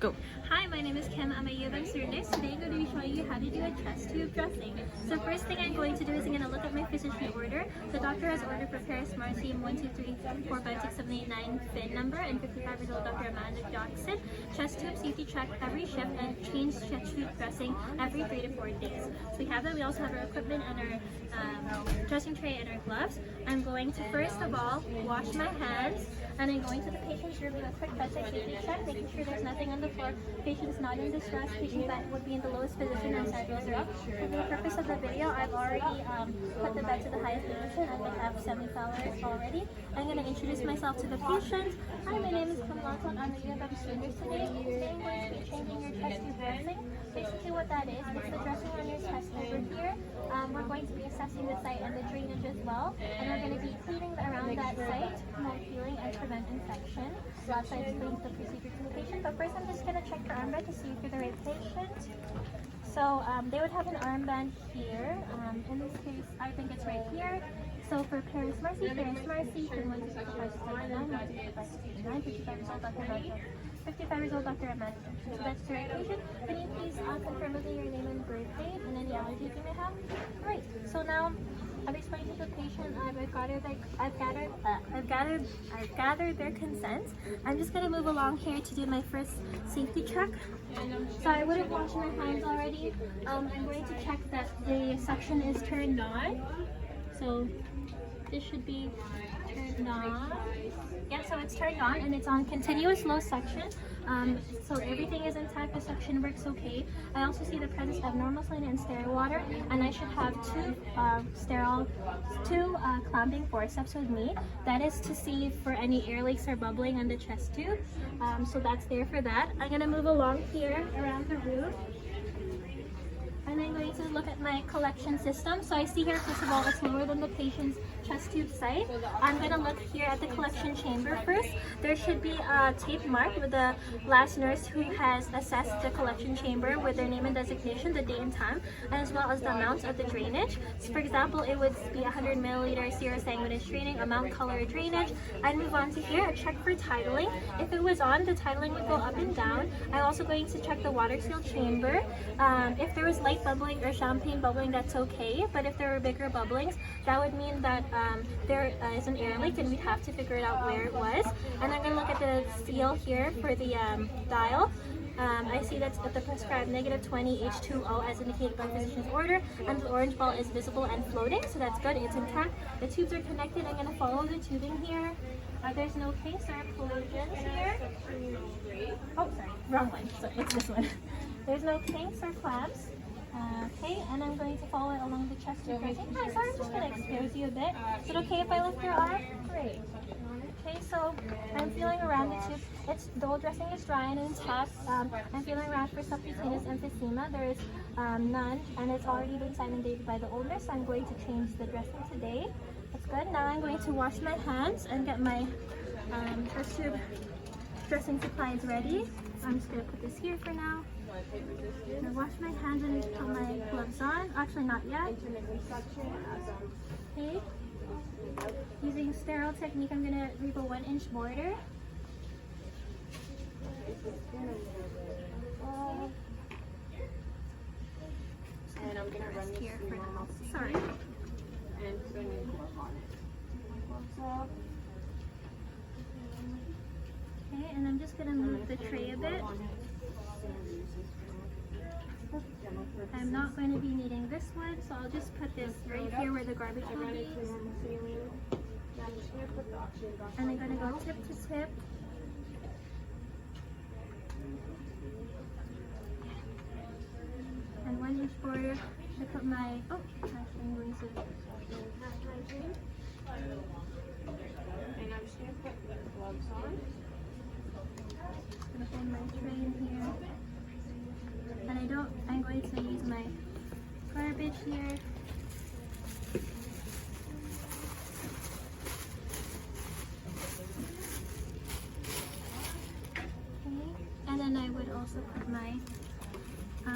Go. Hi, my name is Kim. I'm a U of M student nurse. Today I'm going to be showing you how to do a chest tube dressing. So first thing I'm going to do is I'm going to look at my physician order. The doctor has ordered for Paris Marcium 1, 2, 3, 4, 5, 6, 7, 8, 9 fin number and 55 years old Dr. Amanda Johnson. Chest tube safety check every shift and change chest tube dressing every 3 to 4 days. So we have that. We also have our equipment and our dressing tray and our gloves. I'm going to first of all wash my hands, and I'm going to the patient's room, do a quick bedside safety check, making sure there's nothing on the floor. Patient's not in distress. Patient that would be in the lowest position and sidewalls are up. For the purpose of the video, I've already put the bed to the highest position and they have semi-flowers already. I'm going to introduce myself to the patient. Hi, my name is Kim. I'm a U of M student today. Today I'm going to be changing your chest tube dressing. Basically what that is, it's the dressing on your chest over here. We're going to be assessing the site and the drainage as well. And we're going to be cleaning around that site to promote healing and prevent infection. So that's why I explained the procedure to the patient. But first I'm just going to check your armband to see if you're the right patient. So they would have an armband here. In this case, I think it's right here. So for Paris Marcy, you can want to 55 years old Dr. Amanda. So that's the right patient. Can you please confirm with me your name and birth date and any allergies you may have? Great. So now I've explained to the patient. I've gathered their consent. I'm just gonna move along here to do my first safety check. So I would have washed my hands already. I'm going to check that the suction is turned on. So this should be turned on. Yeah, so it's turned on and it's on continuous low suction. So everything is intact, the suction works okay. I also see the presence of normal saline and sterile water, and I should have two clamping forceps with me. That is to see if for any air leaks or bubbling on the chest tube. So that's there for that. I'm gonna move along here around the room. And I'm going to look at my collection system. So I see here, first of all, it's lower than the patient's chest tube site. I'm going to look here at the collection chamber first. There should be a tape mark with the last nurse who has assessed the collection chamber with their name and designation, the date and time, as well as the amount of the drainage. So for example, it would be 100 milliliters serosanguinous draining, amount, color, drainage. I'd move on to here, a check for titling. If it was on, the titling would go up and down. I'm also going to check the water seal chamber. If there was light bubbling or champagne bubbling, that's okay, but if there were bigger bubblings, that would mean that there is an air leak and we'd have to figure it out where it was. And I'm going to look at the seal here for the dial. I see that's at the prescribed -20 H2O as indicated by physician's order, and the orange ball is visible and floating, so that's good, it's intact. The tubes are connected. I'm going to follow the tubing here. There's no case or occlusions here. Oh, sorry, wrong one. So it's this one. There's no kinks or clamps. Okay, and I'm going to follow it along the chest tube dressing. Hi, sorry, I'm just going to expose you a bit. Is it okay if I lift your arm? Great. Okay, so I'm feeling around the tube. The whole dressing is dry and intact. I'm feeling around for subcutaneous emphysema. There is none, and it's already been inundated by the owner, so I'm going to change the dressing today. That's good. Now I'm going to wash my hands and get my chest tube dressing supplies ready. I'm just going to put this here for now. I'm going to wash my hands and put my gloves on. Actually, not yet. Okay. Using sterile technique, I'm going to leave a 1-inch border. And I'm going to run here for now. Sorry. And put a new glove on it. Okay, and I'm just going to move the tray a bit. I'm not going to be needing this one, so I'll just put this right here where the garbage will be. And I'm going to go tip to tip. And 1-inch border. I put my, actually I'm going to, and I'm just going to put the gloves on. I'm going to put my tray in here. And I'm going to use my garbage here. Okay. And then I would also put my,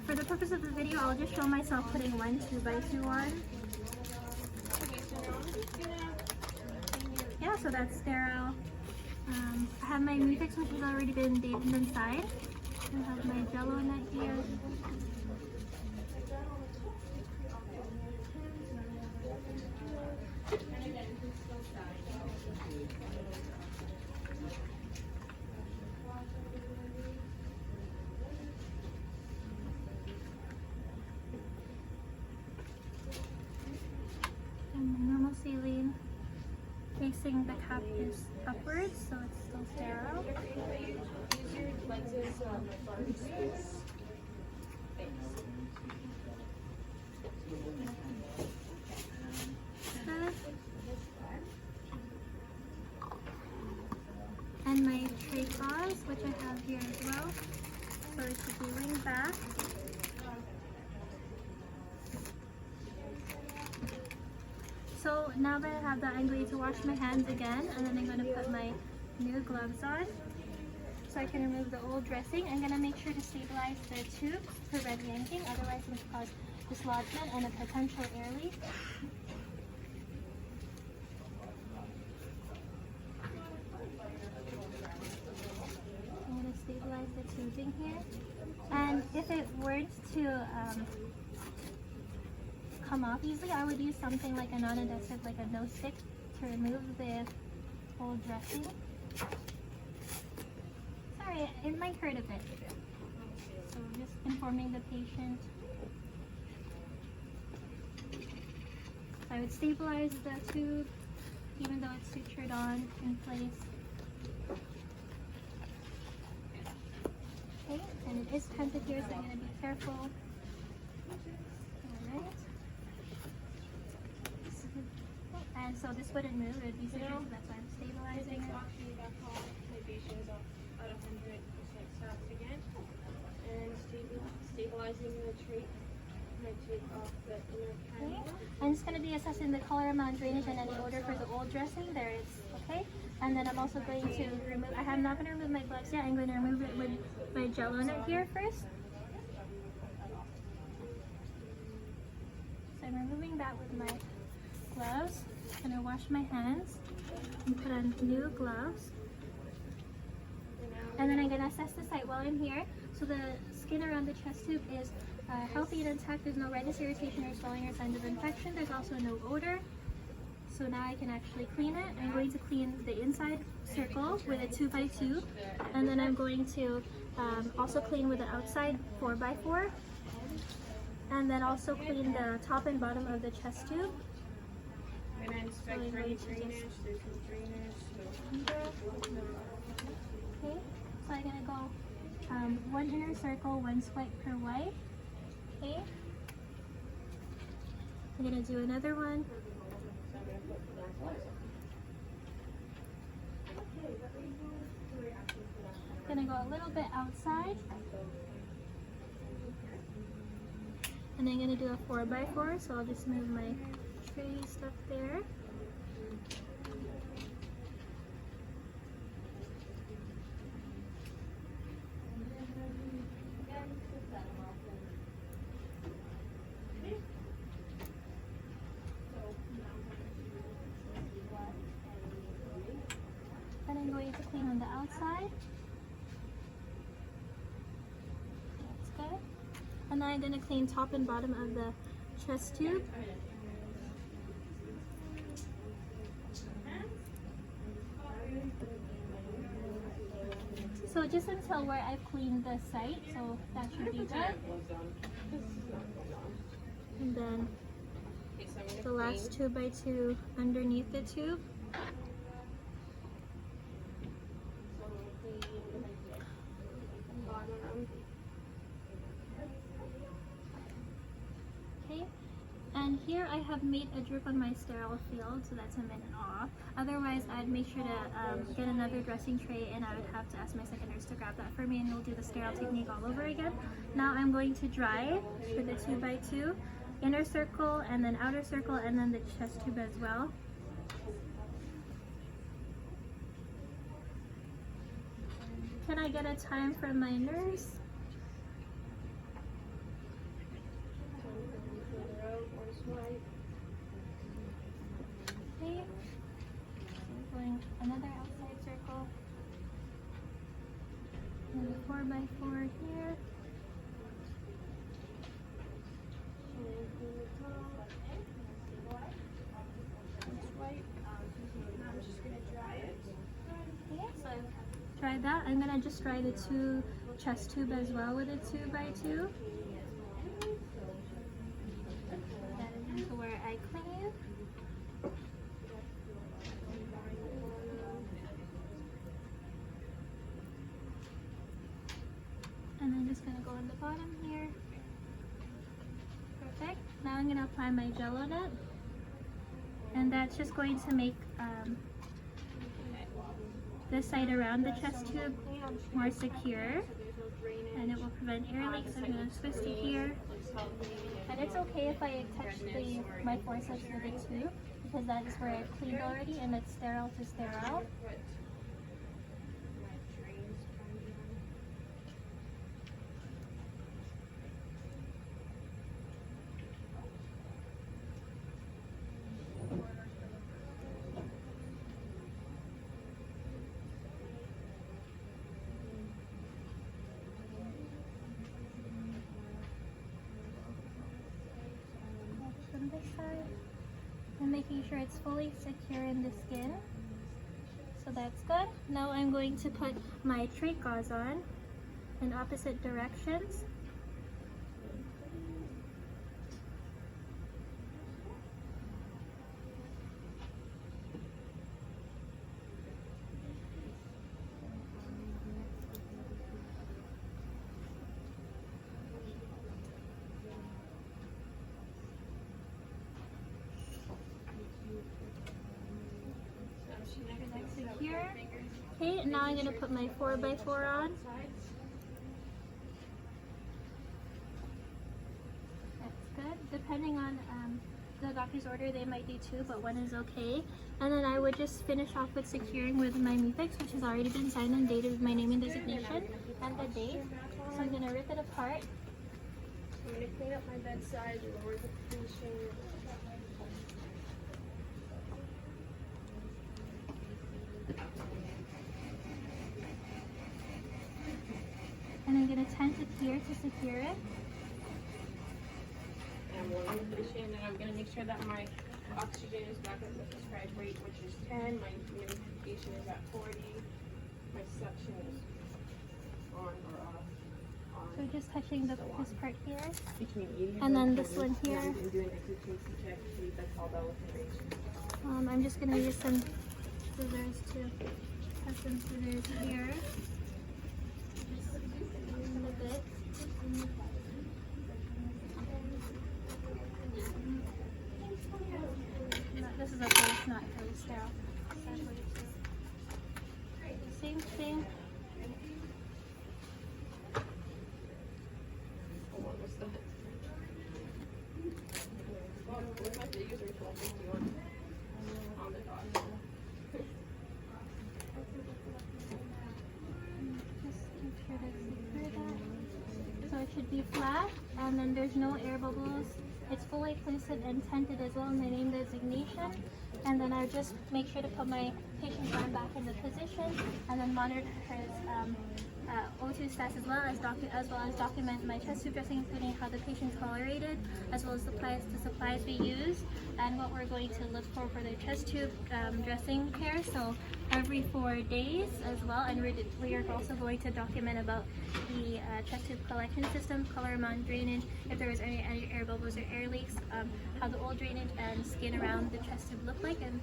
for the purpose of the video, I'll just show myself putting one 2x2 on. Yeah, so that's sterile. I have my mutex, which has already been dated inside. I have my jello nut here. And my normal saline facing the cap is upwards, so it's still sterile. And my tray paws, which I have here as well. So it should be laying back. So now that I have that, I'm going to wash my hands again, and then I'm going to put my new gloves on so I can remove the old dressing. I'm going to make sure to stabilize the tube to prevent yanking, otherwise it will cause dislodgement and a potential air leak. I'm going to stabilize the tubing here. And if it weren't to come off easily, I would use something like a non-adhesive, like a no stick, to remove the old dressing. Sorry, it might hurt a bit. So just informing the patient. I would stabilize the tube, even though it's sutured on in place. Okay, and it is tented here, so I'm going to be careful. Alright. And so this wouldn't move, it would be sutured, so that's why I'm stabilizing it. And stabilizing the tray. Okay. I'm just going to be assessing the color, amount, drainage, and any odor for the old dressing. There is, okay? And then I'm also going to remove, I'm not going to remove my gloves yet. I'm going to remove it with my jello nut here first. So I'm removing that with my gloves. I'm going to wash my hands and put on new gloves. And then I'm going to assess the site while I'm here. So the skin around the chest tube is healthy and intact. There's no redness, irritation, or swelling or signs of infection. There's also no odor. So now I can actually clean it. I'm going to clean the inside circle with a 2x2. And then I'm going to also clean with the outside 4x4. And then also clean the top and bottom of the chest tube. And then inspect for any drainage, there's no drainage. Okay, so I'm gonna go one inner circle, one swipe per way. Okay, I'm gonna do another one. Gonna go a little bit outside. And I'm gonna do a 4x4, so I'll just move my tray stuff there. And I'm going to clean on the outside. That's good. And then I'm going to clean top and bottom of the chest tube. So just until where I've cleaned the site, so that should be good. And then the last 2x2 underneath the tube. Okay, and here I have made a drip on my sterile field, so that's a minute off. Otherwise, I'd make sure to get another dressing tray, and I would have to ask my second nurse to grab that for me, and we'll do the sterile technique all over again. Now I'm going to dry with the 2x2, inner circle, and then outer circle, and then the chest tube as well. Can I get a time from my nurse? Okay, so we're going another outside circle, and 4x4 here. I'm just gonna dry it. Okay, so I've dried that. I'm gonna just dry the two chest tube as well with a 2x2. That is into where I clean. And I'm just gonna go on the bottom here. Perfect. Now I'm gonna apply my gel on it. And that's just going to make this side around the chest tube more secure. And it will prevent air leaks. I'm gonna twist it here. And it's okay if I touch my forceps with it too, because that is where I cleaned already and it's sterile to sterile. From this side, and making sure it's fully secure in the skin. So that's good. Now I'm going to put my trach gauze on in opposite directions. Secure. Okay, now I'm going to put my 4x4 on. That's good. Depending on the doctor's order, they might do 2, but 1 is okay. And then I would just finish off with securing with my mucix, which has already been signed and dated with my name and designation and the date. So I'm going to rip it apart. I'm going to clean up my bedside, lower the finishing. And I'm going to tense it here to secure it. And I'm lowering the finishing, and I'm going to make sure that my oxygen is back at the prescribed rate, which is 10. My humidification is at 40. My suction is on or off. So just touching this part here. Between 80 And then this one here. I'm doing a efficiency check to see if that's all done with duration. I'm just going to use some scissors to cut some scissors here. Just a little bit. This is okay, it's not really sterile. Same thing. What was that? What about the user 1251 on the dot? Just make sure to secure that. So it should be flat, and then there's no air bubbles. It's fully placed and tented as well in my name designation. And then I just make sure to put my patient's arm back in the position, and then monitor his O2 stats as well as document my chest tube dressing, including how the patient tolerated, as well as the supplies we use, and what we're going to look for the chest tube dressing care. So every 4 days as well, and we are also going to document about the chest tube collection system, color amount, drainage, if there was any air bubbles or air leaks, how the old drainage and skin around the chest tube look like, and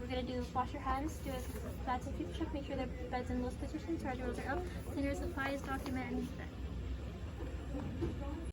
we're going to do wash your hands, do a bad temperature check, make sure the bed's in those positions, charge rolls are up, cleaner supplies, document, and